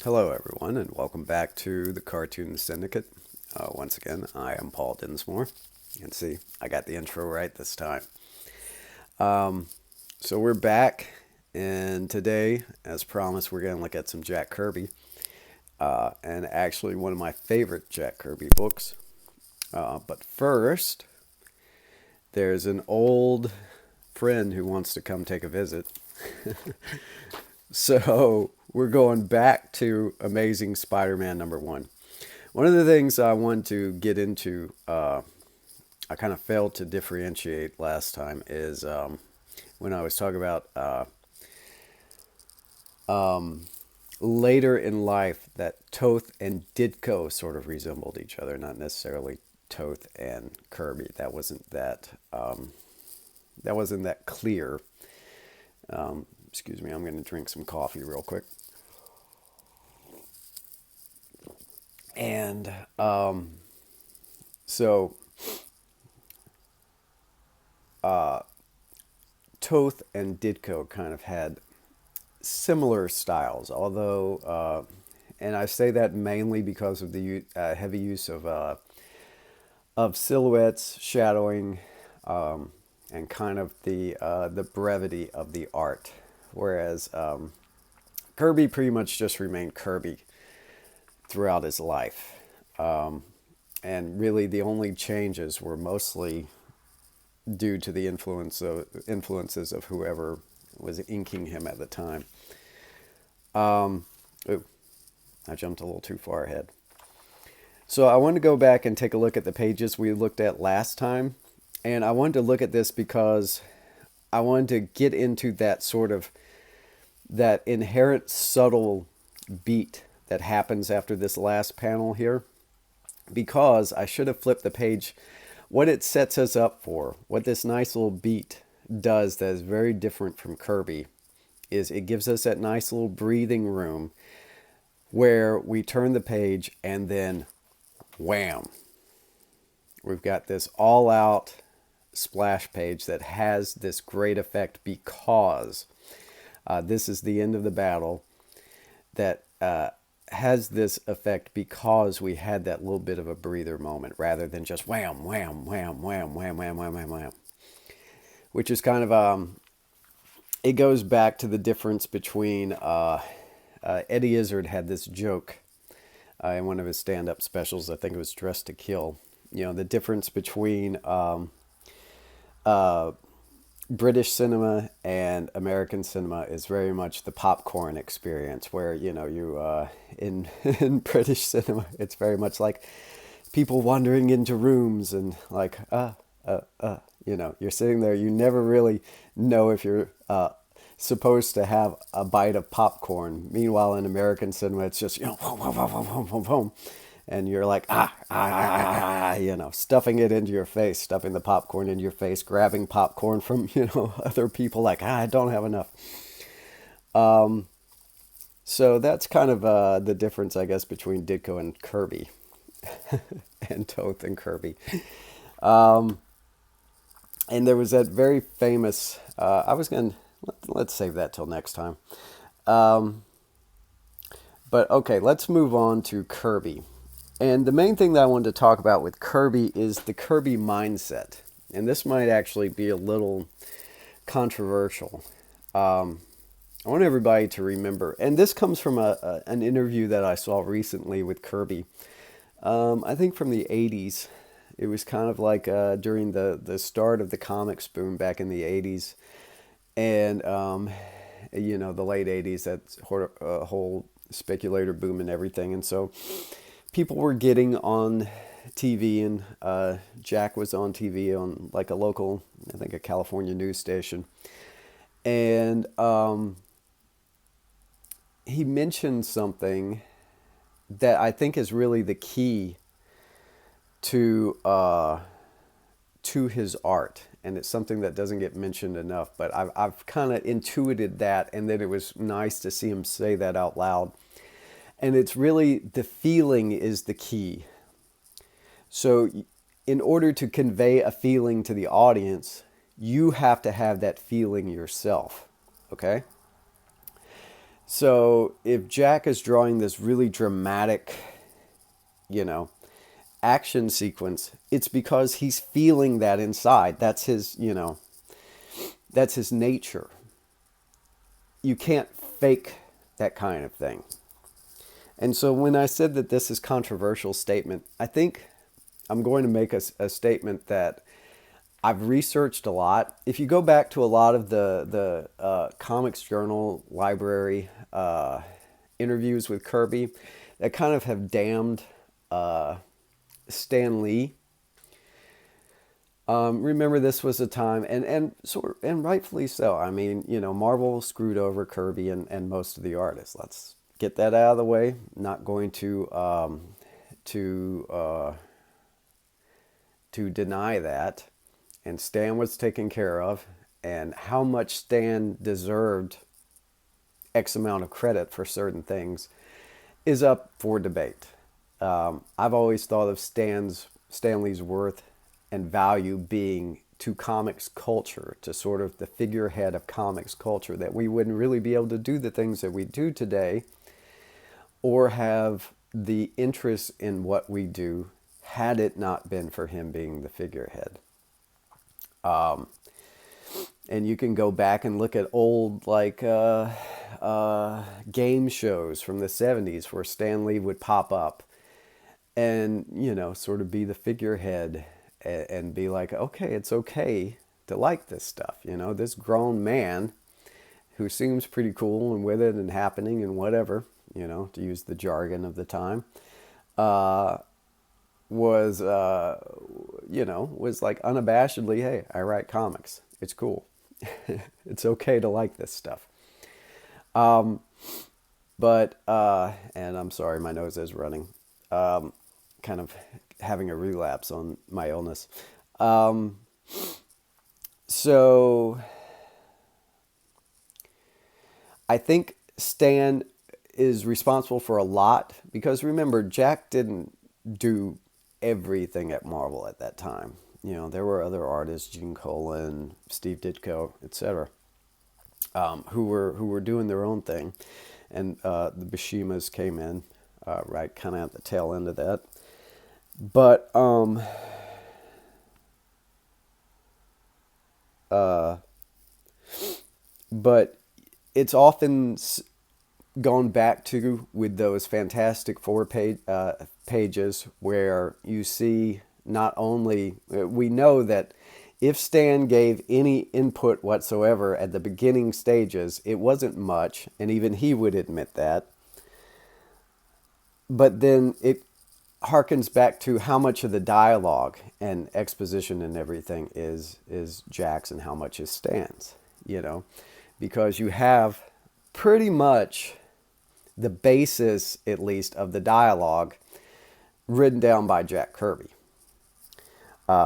Hello, everyone, and welcome back to the Cartoon Syndicate. Once again, I am Paul Densmore. You can see I got the intro right this time. Um, so we're back, and today, as promised, we're going to look at some Jack Kirby, and actually one of my favorite Jack Kirby books. But first, there's an old friend who wants to come take a visit. So we're going back to Amazing Spider-Man #1. One of the things I wanted to get into, I kind of failed to differentiate last time, is when I was talking about later in life that Toth and Ditko sort of resembled each other, not necessarily Toth and Kirby. That wasn't that clear. Excuse me, I'm going to drink some coffee real quick. And so Toth and Ditko kind of had similar styles, although, and I say that mainly because of the heavy use of silhouettes, shadowing, and kind of the brevity of the art. Whereas Kirby pretty much just remained Kirby throughout his life. And really the only changes were mostly due to the influences of whoever was inking him at the time. Ooh, I jumped a little too far ahead. So I wanted to go back and take a look at the pages we looked at last time. And I wanted to look at this because I wanted to get into that inherent subtle beat that happens after this last panel here, because I should have flipped the page. What it sets us up for, what this nice little beat does that is very different from Kirby, is it gives us that nice little breathing room where we turn the page and then wham, we've got this all out splash page that has this great effect because this is the end of the battle that has this effect because we had that little bit of a breather moment rather than just wham, wham, wham, wham, wham, wham, wham, wham, wham. Which is kind of, it goes back to the difference between, Eddie Izzard had this joke in one of his stand-up specials. I think it was Dressed to Kill. You know, the difference between British cinema and American cinema is very much the popcorn experience, where in in British cinema it's very much like people wandering into rooms and like you're sitting there, you never really know if you're supposed to have a bite of popcorn. Meanwhile, in American cinema, it's just boom, boom, boom, boom, boom, boom, boom, and you're like stuffing it into your face, stuffing the popcorn into your face, grabbing popcorn from other people, like I don't have enough. So that's kind of the difference, I guess, between Ditko and Kirby, and Toth and Kirby. And there was that very famous. Let's save that till next time. But okay, let's move on to Kirby. And the main thing that I wanted to talk about with Kirby is the Kirby mindset. And this might actually be a little controversial. I want everybody to remember, and this comes from an interview that I saw recently with Kirby. I think from the 80s. It was kind of like during the start of the comics boom back in the 80s. And, the late 80s, that whole speculator boom and everything. And so people were getting on TV, and Jack was on TV on like a local, I think a California news station. And he mentioned something that I think is really the key to his art, and it's something that doesn't get mentioned enough. But I've kind of intuited that, and then it was nice to see him say that out loud. And it's really the feeling is the key. So, in order to convey a feeling to the audience, you have to have that feeling yourself. Okay. So if Jack is drawing this really dramatic, you know, action sequence, it's because he's feeling that inside. That's his, that's his nature. You can't fake that kind of thing. And so when I said that this is controversial statement, I think I'm going to make a statement that I've researched a lot. If you go back to a lot of the Comics Journal library interviews with Kirby, that kind of have damned Stan Lee. Remember, this was a time, and rightfully so. I mean, Marvel screwed over Kirby and most of the artists. Let's get that out of the way. Not going to to deny that. And Stan was taken care of, and how much Stan deserved X amount of credit for certain things is up for debate. I've always thought of Stanley's worth and value being to comics culture, to sort of the figurehead of comics culture, that we wouldn't really be able to do the things that we do today or have the interest in what we do had it not been for him being the figurehead. And you can go back and look at old game shows from the 70s where Stan Lee would pop up and sort of be the figurehead and be like, okay, it's okay to like this stuff. This grown man who seems pretty cool and with it and happening and whatever, to use the jargon of the time, was like unabashedly, hey, I write comics. It's cool. It's okay to like this stuff. But and I'm sorry, my nose is running. Kind of having a relapse on my illness. So I think Stan is responsible for a lot because remember, Jack didn't do everything at Marvel at that time. There were other artists, Gene Colan, Steve Ditko, etc., who were doing their own thing, and the Bishimas came in right kind of at the tail end of that. But but it's often gone back to with those Fantastic Four pages where you see not only we know that if Stan gave any input whatsoever at the beginning stages, it wasn't much, and even he would admit that. But then it harkens back to how much of the dialogue and exposition and everything is Jack's and how much is Stan's, because you have pretty much the basis, at least, of the dialogue written down by Jack Kirby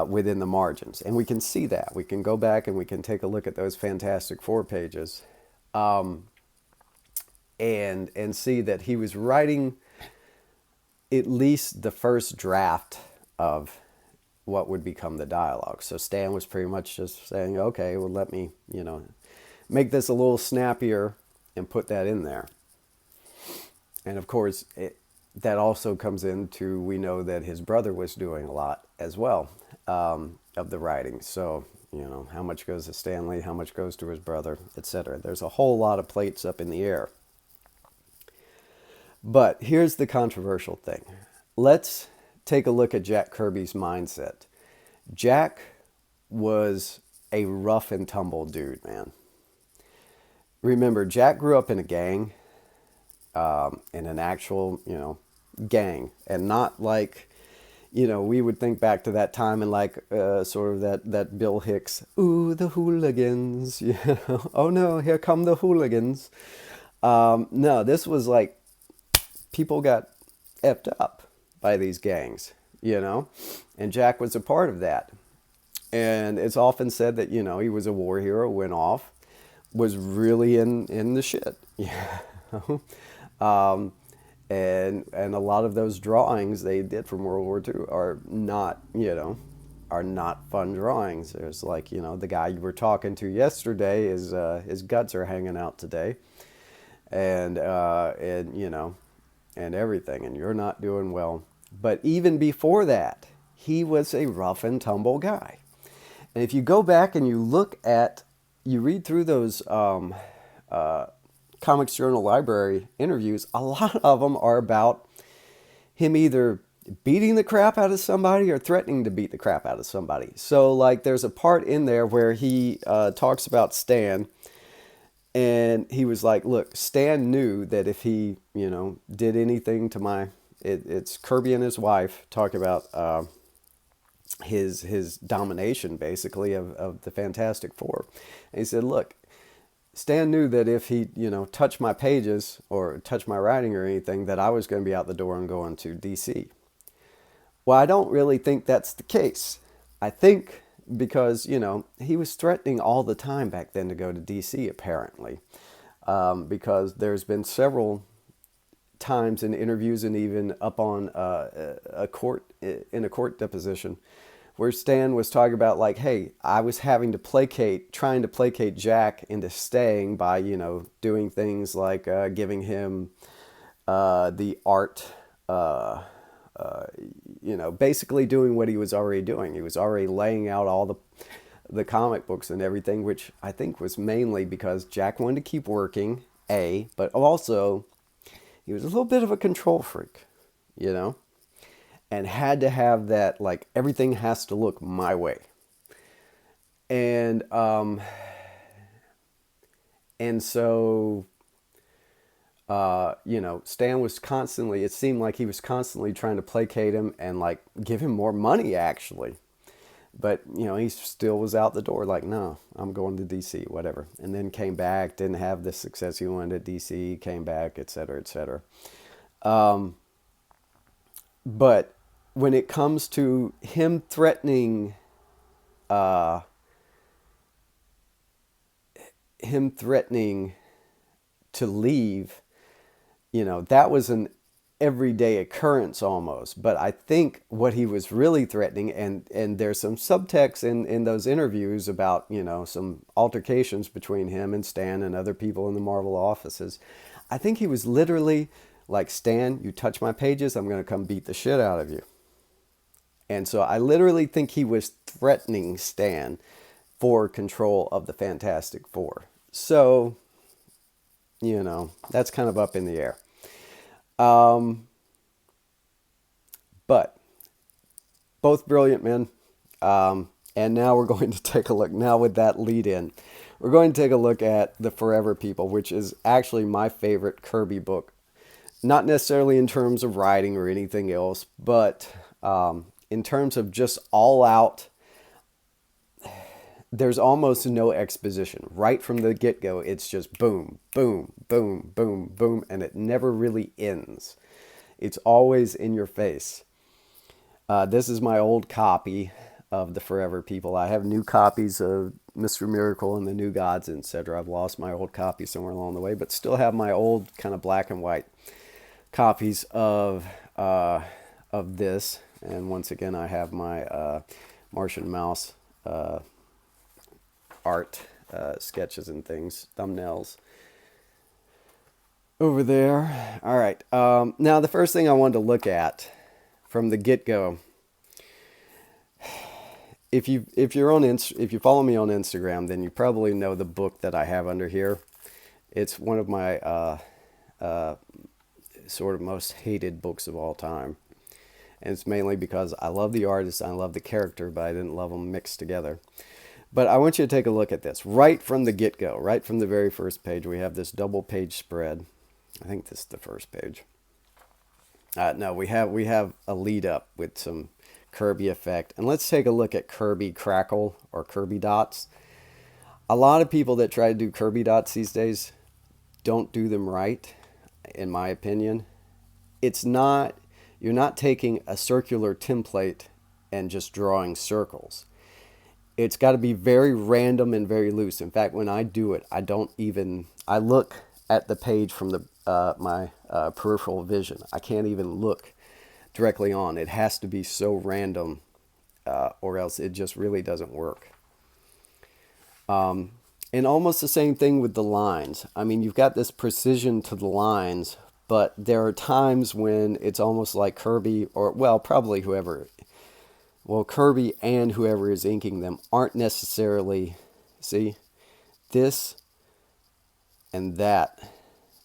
within the margins. And we can see that. We can go back and we can take a look at those Fantastic Four pages and see that he was writing at least the first draft of what would become the dialogue. So Stan was pretty much just saying, okay, well, let me, make this a little snappier and put that in there. And of course, that also comes into, we know that his brother was doing a lot as well of the writing. So, how much goes to Stanley, how much goes to his brother, etc. There's a whole lot of plates up in the air. But here's the controversial thing. Let's take a look at Jack Kirby's mindset. Jack was a rough and tumble dude, man. Remember, Jack grew up in a gang, in an actual, gang, and not like, we would think back to that time and like sort of that Bill Hicks, ooh, the hooligans, oh no, here come the hooligans. No, this was like people got effed up by these gangs, and Jack was a part of that. And it's often said that, he was a war hero, went off, was really in the shit, and a lot of those drawings they did from World War II are not, are not fun drawings. There's the guy you were talking to yesterday, his guts are hanging out today. and you know, and everything, and you're not doing well. But even before that, he was a rough and tumble guy. And if you go back and you read through those Comics Journal Library interviews, a lot of them are about him either beating the crap out of somebody or threatening to beat the crap out of somebody. So, like, there's a part in there where he talks about Stan, and he was like, look, Stan knew that if he, you know, did anything to it's Kirby and his wife talking about his domination, basically, of the Fantastic Four. And he said, look, Stan knew that if he, you know, touched my pages or touched my writing or anything, that I was going to be out the door and going to DC. Well, I don't really think that's the case. I think because, you know, he was threatening all the time back then to go to DC, apparently, because there's been several times in interviews and even up on in a court deposition where Stan was talking about, like, hey, I was trying to placate Jack into staying by, you know, doing things like giving him the art, you know, basically doing what he was already doing. He was already laying out all the comic books and everything, which I think was mainly because Jack wanted to keep working, but also he was a little bit of a control freak, you know, and had to have that, like, everything has to look my way. And so, you know, Stan was constantly, it seemed like he was constantly trying to placate him and, like, give him more money, actually. But, you know, he still was out the door like, no, I'm going to DC, whatever. And then came back, didn't have the success he wanted at DC, came back, et cetera, et cetera. But when it comes to him threatening, to leave, you know, that was an everyday occurrence almost. But I think what he was really threatening, and there's some subtext in those interviews about, you know, some altercations between him and Stan and other people in the Marvel offices. I think he was literally like, Stan, you touch my pages, I'm going to come beat the shit out of you. And so I literally think he was threatening Stan for control of the Fantastic Four. So, you know, that's kind of up in the air. But both brilliant men. And now we're going to take a look. Now with that lead in, we're going to take a look at The Forever People, which is actually my favorite Kirby book. Not necessarily in terms of writing or anything else, but in terms of just all out, there's almost no exposition. Right from the get-go, it's just boom, boom, boom, boom, boom, and it never really ends. It's always in your face. This is my old copy of The Forever People. I have new copies of Mr. Miracle and the New Gods, etc. I've lost my old copy somewhere along the way, but still have my old kind of black and white copies of this. And once again, I have my Martian Mouse art sketches and things, thumbnails over there. All right. Now, the first thing I wanted to look at from the get-go, if you follow me on Instagram, then you probably know the book that I have under here. It's one of my sort of most hated books of all time. And it's mainly because I love the artist, I love the character, but I didn't love them mixed together. But I want you to take a look at this. Right from the get-go, right from the very first page, we have this double page spread. I think this is the first page. No, we have a lead up with some Kirby effect. And let's take a look at Kirby Crackle or Kirby Dots. A lot of people that try to do Kirby Dots these days don't do them right, in my opinion. You're not taking a circular template and just drawing circles. It's got to be very random and very loose. In fact, when I do it, I look at the page from my peripheral vision. I can't even look directly on. It has to be so random, or else it just really doesn't work. And almost the same thing with the lines. I mean, you've got this precision to the lines, but there are times when it's almost like Kirby, or well, probably whoever, well, Kirby and whoever is inking them aren't necessarily, see, this and that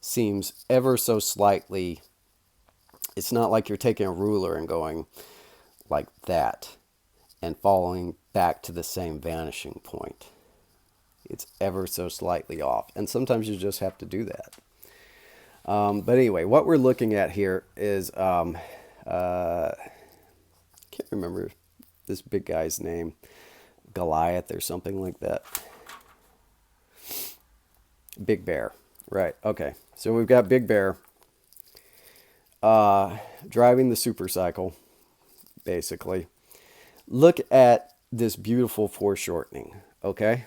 seems ever so slightly, it's not like you're taking a ruler and going like that and following back to the same vanishing point. It's ever so slightly off. And sometimes you just have to do that. But anyway, what we're looking at here is, can't remember this big guy's name, Goliath or something like that. Big Bear. Right. Okay. So we've got Big Bear driving the supercycle, basically. Look at this beautiful foreshortening. Okay.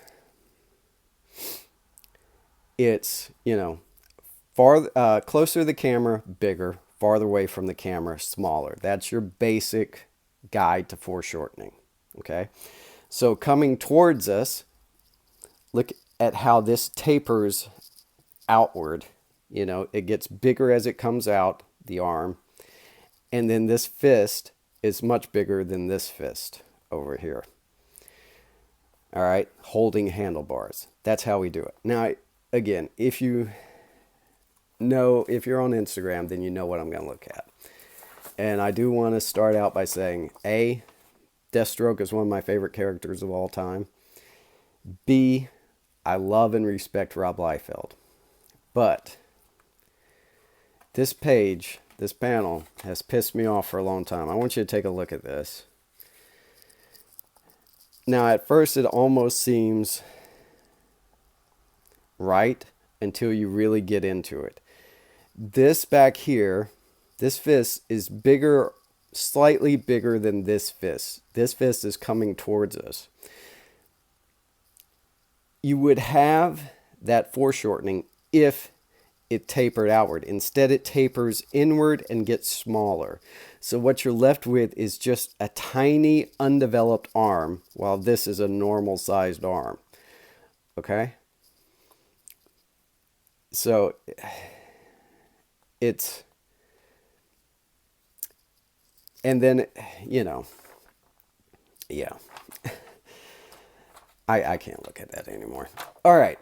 It's, far closer to the camera, bigger. Farther away from the camera, smaller. That's your basic guide to foreshortening. Okay. So coming towards us, look at how this tapers outward. It gets bigger as it comes out, the arm. And then this fist is much bigger than this fist over here. All right, holding handlebars. That's how we do it. Now, again, if you're on Instagram, then you know what I'm going to look at. And I do want to start out by saying, A, Deathstroke is one of my favorite characters of all time. B, I love and respect Rob Liefeld. But this panel, has pissed me off for a long time. I want you to take a look at this. Now, at first, it almost seems right until you really get into it. This back here, this fist is bigger, slightly bigger than this fist. This fist is coming towards us. You would have that foreshortening if it tapered outward. Instead, it tapers inward and gets smaller. So what you're left with is just a tiny undeveloped arm, while this is a normal sized arm. Okay? So it's, and then, yeah. I can't look at that anymore. All right.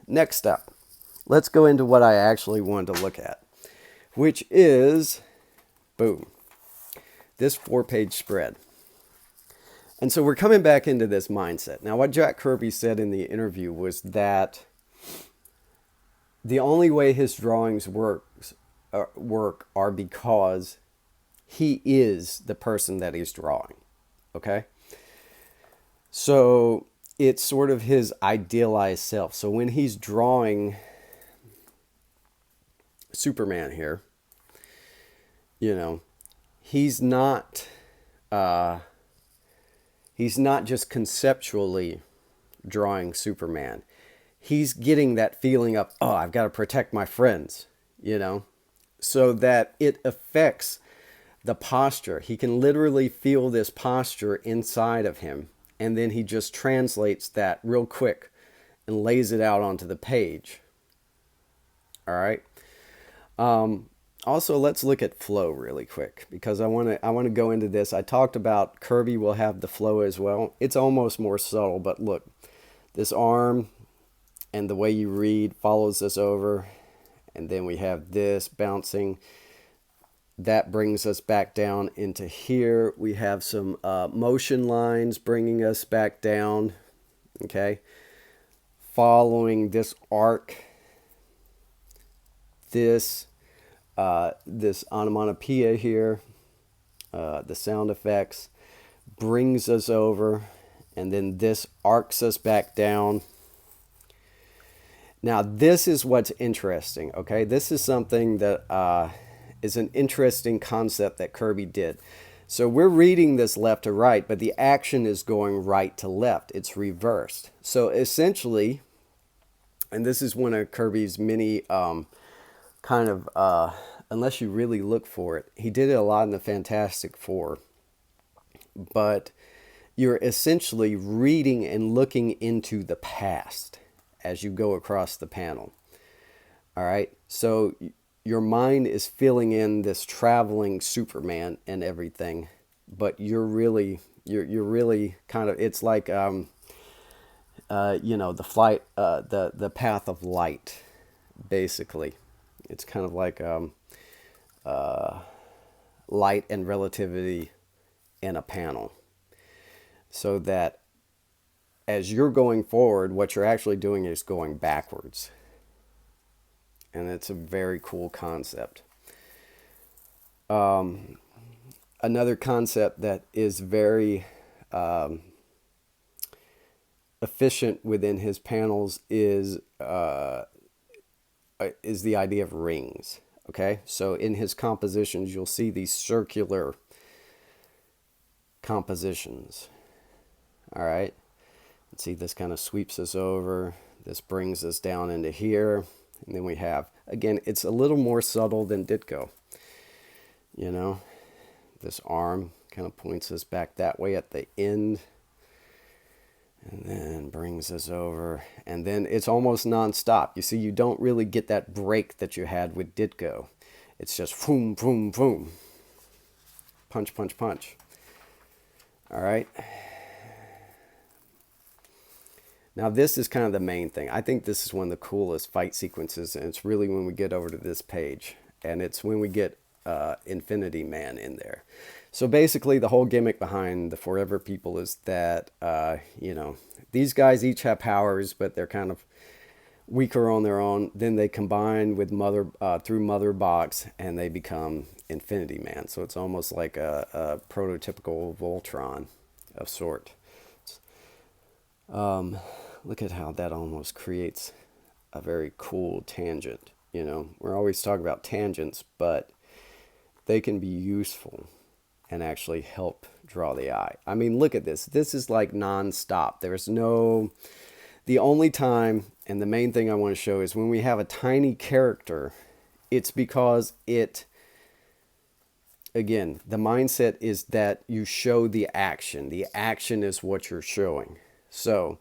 Next up. Let's go into what I actually wanted to look at, which is, boom, this 4-page spread. And so we're coming back into this mindset. Now, what Jack Kirby said in the interview was that the only way his drawings work are because he is the person that he's drawing. Okay? So it's sort of his idealized self. So when he's drawing Superman here, he's not just conceptually drawing Superman. He's getting that feeling of, oh, I've got to protect my friends, so that it affects the posture. He can literally feel this posture inside of him, and then he just translates that real quick and lays it out onto the page. All right. Also, let's look at flow really quick, because I want to go into this. I talked about Kirby will have the flow as well. It's almost more subtle, but look, this arm and the way you read follows us over, and then we have this bouncing. That brings us back down into here. We have some motion lines bringing us back down, okay? Following this arc, this onomatopoeia here, the sound effects, brings us over, and then this arcs us back down. Now, this is what's interesting, okay? This is something that is an interesting concept that Kirby did. So we're reading this left to right, but the action is going right to left. It's reversed. So essentially, and this is one of Kirby's many unless you really look for it, he did it a lot in the Fantastic Four. But you're essentially reading and looking into the past as you go across the panel. All right. So your mind is filling in this traveling Superman and everything, but you're really kind of, it's like the flight, the path of light, basically. It's kind of like light and relativity in a panel, so that as you're going forward, what you're actually doing is going backwards. And it's a very cool concept. Another concept that is very efficient within his panels is the idea of rings. Okay, so in his compositions, you'll see these circular compositions. All right, see, this kind of sweeps us over. This brings us down into here. And then we have, again, it's a little more subtle than Ditko. You know, this arm kind of points us back that way at the end. And then brings us over. And then it's almost nonstop. You see, you don't really get that break that you had with Ditko. It's just boom, boom, boom. Punch, punch, punch. All right. Now, this is kind of the main thing. I think this is one of the coolest fight sequences, and it's really when we get over to this page. And it's when we get Infinity Man in there. So basically, the whole gimmick behind the Forever People is that, these guys each have powers, but they're kind of weaker on their own. Then they combine with through Mother Box, and they become Infinity Man. So it's almost like a prototypical Voltron of sort. Look at how that almost creates a very cool tangent. We're always talking about tangents, but they can be useful and actually help draw the eye. I mean, look at this. This is like non-stop. The only time, and the main thing I want to show is when we have a tiny character, it's because again, the mindset is that you show the action. The action is what you're showing. So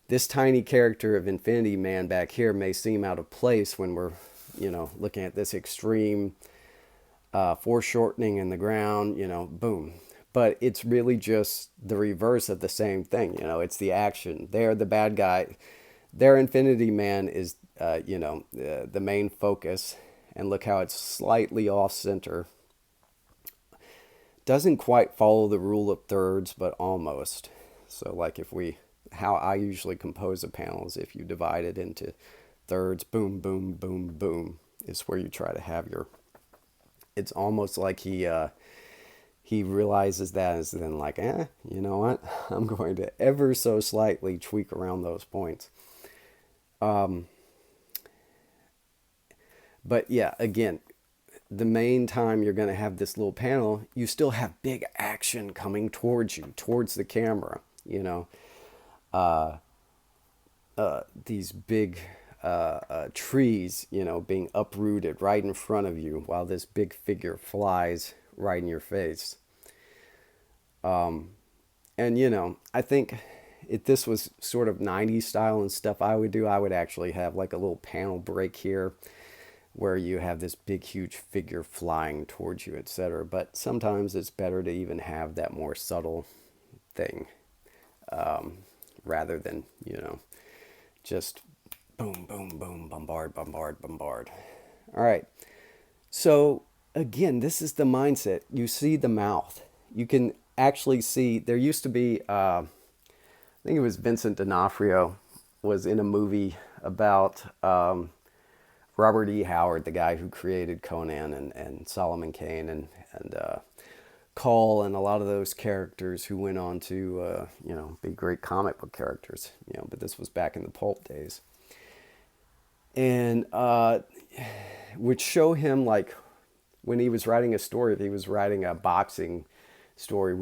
this tiny character of Infinity Man back here may seem out of place when we're, looking at this extreme foreshortening in the ground, boom. But it's really just the reverse of the same thing. It's the action. They're the bad guy. Their Infinity Man is, the main focus. And look how it's slightly off center. Doesn't quite follow the rule of thirds, but almost. So like how I usually compose a panel is if you divide it into thirds, boom, boom, boom, boom, is where you try to have it's almost like he realizes that and is then like, you know what? I'm going to ever so slightly tweak around those points. But yeah, again, the main time you're going to have this little panel, you still have big action coming towards you, towards the camera, these big trees, being uprooted right in front of you while this big figure flies right in your face. I think if this was sort of 90s style and stuff I would actually have like a little panel break here where you have this big, huge figure flying towards you, etc. But sometimes it's better to even have that more subtle thing rather than, just boom, boom, boom, bombard, bombard, bombard. All right. So again, this is the mindset. You see the mouth. You can actually see, there used to be, I think it was Vincent D'Onofrio was in a movie about Robert E. Howard, the guy who created Conan and Solomon Kane and Call and a lot of those characters who went on to, be great comic book characters, but this was back in the pulp days. And would show him like when he was writing a story, if he was writing a boxing story,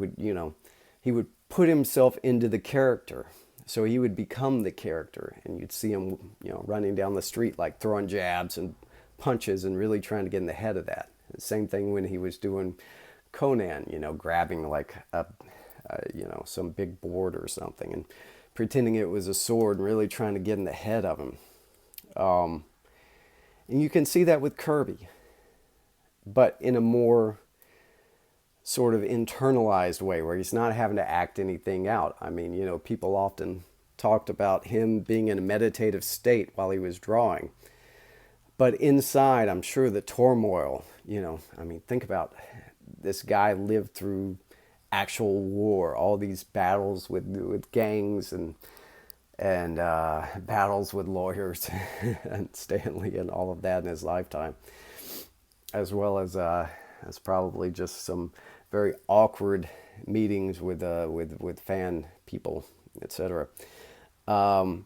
he would put himself into the character. So he would become the character, and you'd see him, running down the street, like throwing jabs and punches and really trying to get in the head of that. The same thing when he was doing Conan, grabbing like a you know, some big board or something, and pretending it was a sword and really trying to get in the head of him. And you can see that with Kirby, but in a more sort of internalized way where he's not having to act anything out. I mean, you know, people often talked about him being in a meditative state while he was drawing. But inside, I'm sure the turmoil, you know, I mean, think about this guy lived through actual war, all these battles with gangs and battles with lawyers and Stanley and all of that in his lifetime, as well as probably just some very awkward meetings with fan people, etc. But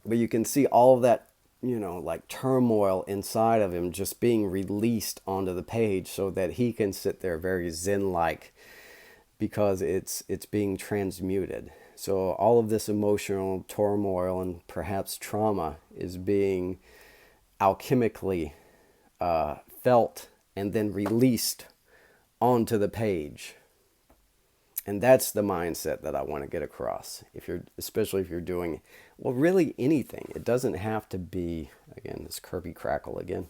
you can see all of that, you know, like turmoil inside of him just being released onto the page so that he can sit there very zen-like, because it's being transmuted. So all of this emotional turmoil and perhaps trauma is being alchemically felt and then released onto the page. And that's the mindset that I want to get across. Especially if you're doing, well, really anything. It doesn't have to be, again, this Kirby crackle again.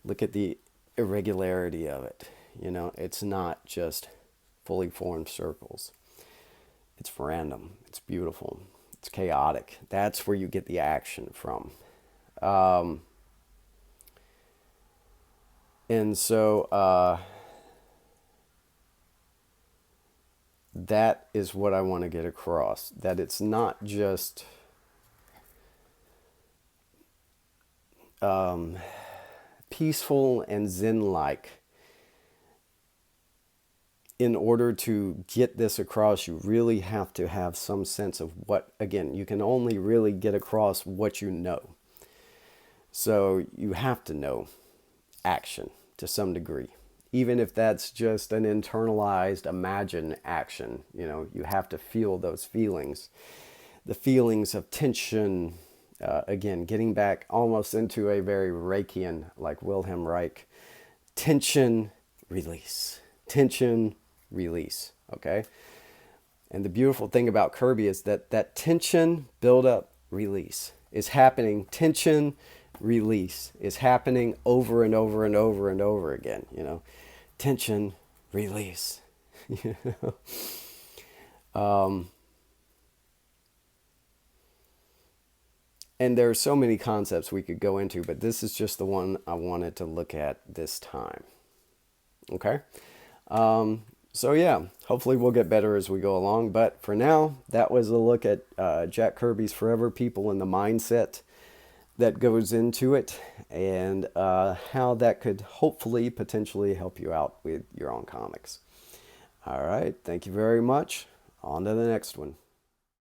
Look at the irregularity of it. You know, it's not just fully formed circles. It's random. It's beautiful. It's chaotic. That's where you get the action from. And so that is what I want to get across. That it's not just peaceful and zen-like. In order to get this across, you really have to have some sense of what, again, you can only really get across what you know. So you have to know action to some degree. Even if that's just an internalized, imagined action, you know, you have to feel those feelings. The feelings of tension, again, getting back almost into a very Reichian, like Wilhelm Reich. Tension, release. Tension, release. Okay? And the beautiful thing about Kirby is that that tension, build up, release is happening. Tension, release is happening over and over and over and over again, you know. Tension, release. You know? And there are so many concepts we could go into, but this is just the one I wanted to look at this time. Okay? So yeah, hopefully we'll get better as we go along. But for now, that was a look at Jack Kirby's Forever People and the mindset that goes into it, and how that could hopefully potentially help you out with your own comics. All right, thank you very much. On to the next one.